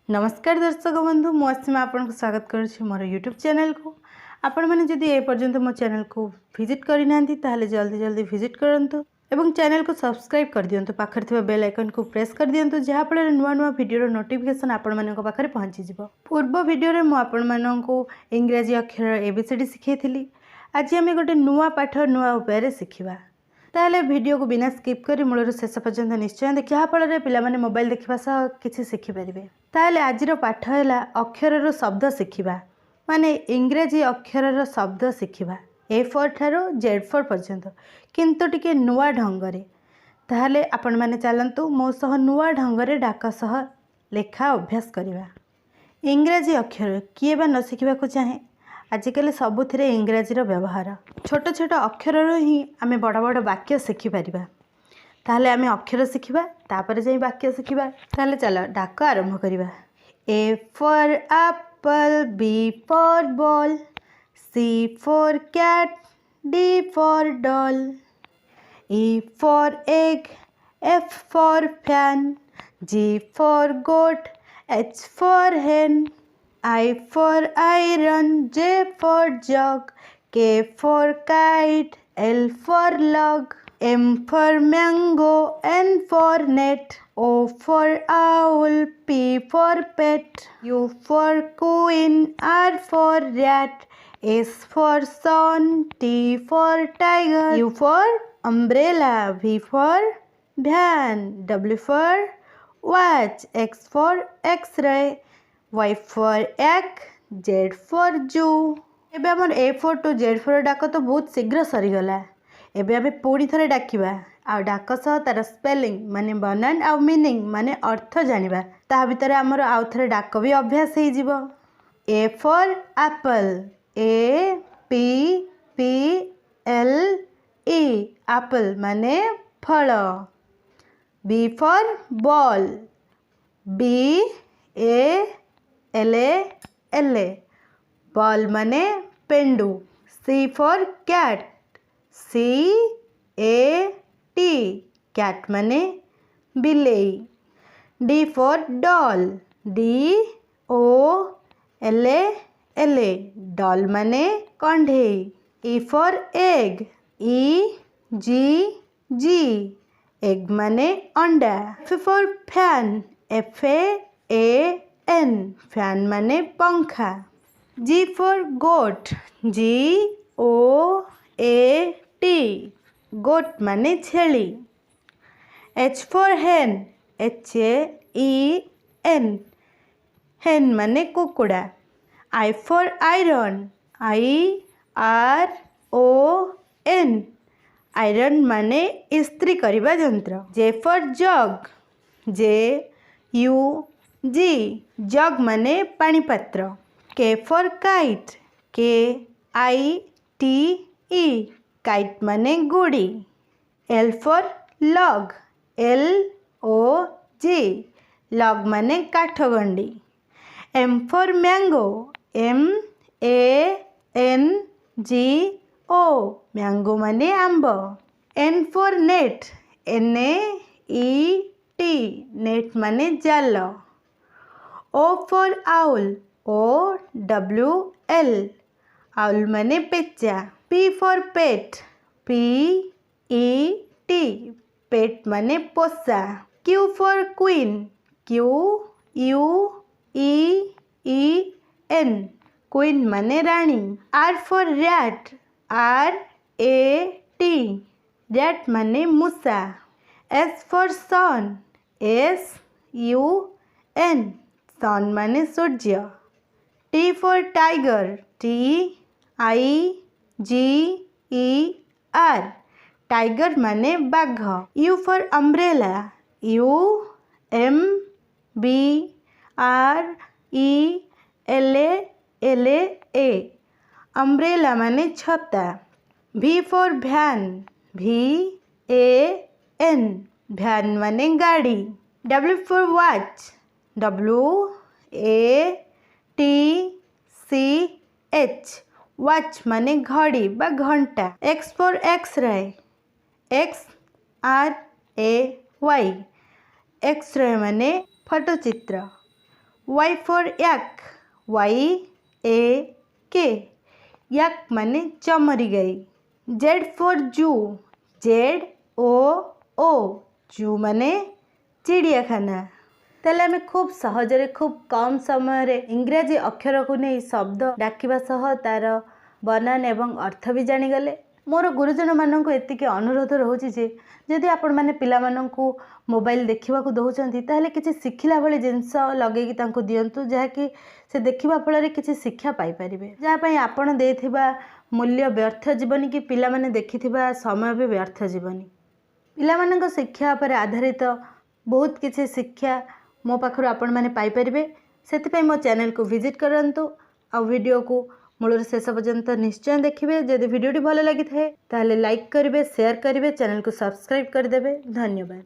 नमस्कार दर्शक बंधु मु असीमा आपन को स्वागत करुछि मोर यूट्यूब चैनल को। आपण मैंने जदि ए पर्यंत मो चैनल को विजिट करना ताहले जल्दी जल्दी विजिट करंतु एवं चैनल को सब्सक्राइब कर दियंतु। पाखर थिबा बेल आइकन को प्रेस कर दियंतु जहाँ फल नुआ नुआ वीडियो नोटिफिकेशन आपण मानक पाखरे पहुँची जिवो। पूर्व वीडियो रे मु आपण मानक इंग्रजी अक्षर एबीसीडी शिखेइथिली। आज आम गोटे नुआ पाठ नुआ उपाय शिखा। ताहले वीडियो को बिना स्किप करी मूलर शेष पर्यंत निश्चय देख जहाँफल पिला माने मोबाइल देखा सह किसी शिखिपारे। ताहले आजिर पाठ है अक्षर शब्द शिखा माने इंग्रजी अक्षर शब्द शिखा A4 ठारो Z4 पर्यंत किंतु टिके नुआ ढंगरे। ताहले आपण माने चलंतु मो सह नुआ ढंगरे डाक सह लेखा अभ्यास करिवा। इंग्रजी अक्षर किए बा न शिखा को चाहे। आजिकल सबुथिरे इंग्रजी व्यवहार छोट छोट अक्षर ही आमे बड़ बड़ वाक्य शिखिपार। ताहले आमे अक्षर शिखा तापर जाई वाक्य शिखा। ताहले चलो डाक आरंभ करिवा। A for apple, B for ball, C for cat, D for doll, E for egg, F for fan, G for goat, H for hen, I for iron, J for jug, K for kite, L for log, M for mango, N for net, O for owl, P for pet, U for queen, R for rat, S for sun, T for tiger, U for umbrella, V for van, W for watch, X for x-ray, Y for egg, Z for zoo। एबे हमर A4 to Z4 डाक तो बहुत शीघ्र सरीगला। एबे आमे पूरी थरे डाकिबा आ डाक सह तार स्पेलिंग माने बनान आ मीनिंग माने अर्थ जानिबा। ता भितर हमर आउ थरे डाक भी अभ्यास हे जिवो। A for apple, A P P L E apple माने फल। B for ball, B A L A L A ball माने पेंडू। C for cat, C A T cat माने बिलेई। D for doll, D O L A L A doll माने कंढेई। E for egg, E G G egg माने अंडा। F for fan, F A A N fan माने पंखा। G for goat, G O A T गोट माने छेली। H for hen, H A E N hen माने कुकुड़ा। I for iron, I R O N iron माने इस्त्री करिबा यंत्र। J for jug, J U G जग माने पानी पात्र। K for kite, K I T E kite माने गुड़ी। L for log, L O G log माने काठगंडी। M for mango, M A N G O mango माने आंब। N for net, N A E T net माने जाल। O for owl, O W L owl माने पेचा। P for pet, P E T पेट माने पोसा। Q for queen, Q U E E N queen माने रानी। R for rat, R A T rat माने मूसा। S for sun, S U N सन माने सूर्य। T for tiger, T I G E R tiger माने बाघ। U for umbrella, U M B R E L A L A A umbrella माने छता। V for van, V A N भैन माने गाड़ी। W for watch, W A T C H watch माने घड़ी बा घंटा। X for x-ray, X R A Y X ray माने फोटोचित्र। Y for yak, Y-A-K, yak माने चमरी गाई। Z for zoo, Z-O-O, जू माने चिड़ियाखाना। ताले आमे खूब सहजरे खूब कम समय रे इंग्राजी अक्षर को नहीं शब्द डाकिबा सह तार बनान एवं अर्थ भी जानीगले। मोर गुरुजन मानक एतिके अनुरोध रोचे जे जदि आपण मैंने पिला मानकु मोबाइल देखा दौरान ताहले किसी शिखला भाई जिनस लगे दिंतु जहाँकि से देखा फल किसी शिक्षा पाइपर जहाँपाई आपण देथिबा मूल्य व्यर्थ जीवनी कि पिला माने देखिथिबा समय भी व्यर्थ जीवनी। पिला मानक शिक्षा पर आधारित बहुत किसी शिक्षा मो पाखर आपण मैंने पाइपर से मो चैनल को विजिट करंतु आ वीडियो को मूल शेष पर्यंत निश्चय देखिए। जदि वीडियोटी भल लगी थाए ताहले लाइक करेंगे, शेयर करेंगे, चैनल को सब्सक्राइब करदे। धन्यवाद।